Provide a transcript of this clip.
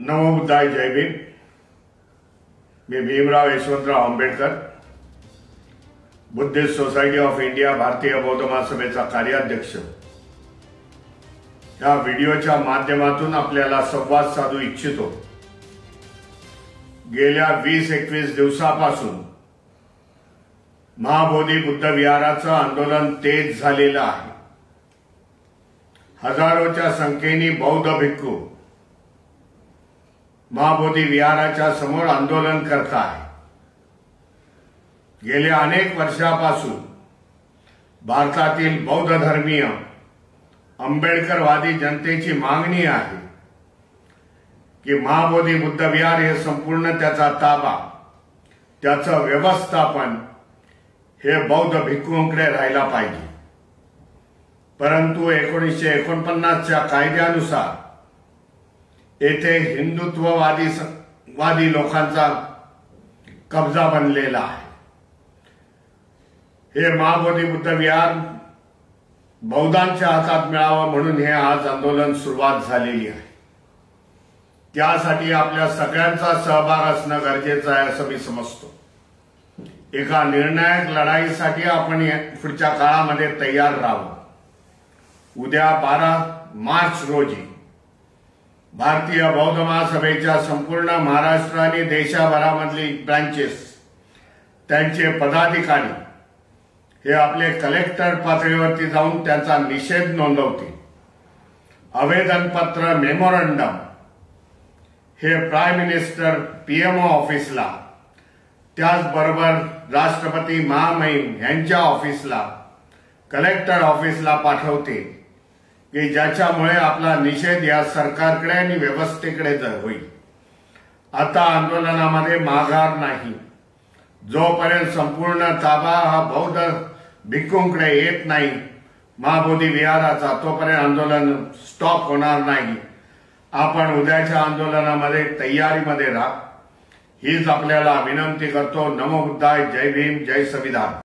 नमो बुद्धाय, जय भीम। मी Bhimrao Yashwantrao Ambedkar, Buddhist society of India भारतीय बौद्ध महासभेचा कार्याध्यक्ष या व्हिडिओच्या माध्यमातून आपल्याला संवाद साधू इच्छितो। गेल्या 20-21 दिवसापासून महाबोधी बुद्ध विहाराचं आंदोलन तेज झालेलं आहे। हजारोच्या संख्येने बौद्ध भिक्खू महाबोधी विहाराच्या समोर आंदोलन करत आहे। गेल्या अनेक वर्षापासून भारतातील बौद्ध धर्मीय आंबेडकरवादी जनतेची मागणी आहे की महाबोधी बुद्ध विहार हे संपूर्ण त्याचा ताबा, त्याचं व्यवस्थापन हे बौद्ध भिक्खूंकडे राहायला पाहिजे। परंतु 1949च्या कायद्यानुसार येथे हिंदुत्ववादी लोकांचा कब्जा बनलेला आहे। हे महाबोधी बुद्ध विहार बौद्धांच्या हातात मिळावं म्हणून हे आज आंदोलन सुरुवात झालेली आहे। त्यासाठी आपल्या सगळ्यांचा सहभाग असणं गरजेचं आहे असं मी समजतो। एका निर्णायक लढाईसाठी आपण पुढच्या काळामध्ये तयार राहावं। उद्या 12 मार्च रोजी भारतीय बौद्ध महासभेच्या संपूर्ण महाराष्ट्र आणि देशभरामधली ब्रांचेस, त्यांचे पदाधिकारी हे आपले कलेक्टर पातळीवरती जाऊन त्यांचा निषेध नोंदवतील। आवेदनपत्र मेमोरंडम हे प्राईम मिनिस्टर पीएमओ ऑफिसला, त्याचबरोबर राष्ट्रपती महामहिम यांच्या ऑफिसला, कलेक्टर ऑफिसला पाठवते की ज्याच्यामुळे आपला निषेध या सरकारकडे आणि व्यवस्थेकडे होईल। आता आंदोलनामध्ये माघार नाही। जोपर्यंत संपूर्ण ताबा हा बौद्ध भिक्खूंकडे येत नाही महाबोधी विहाराचा, तोपर्यंत आंदोलन स्टॉप होणार नाही। आपण उद्याच्या आंदोलनामध्ये तयारीमध्ये राहा हीच आपल्याला विनंती करतो। नमो बुद्धाय, जय भीम, जय संविधान।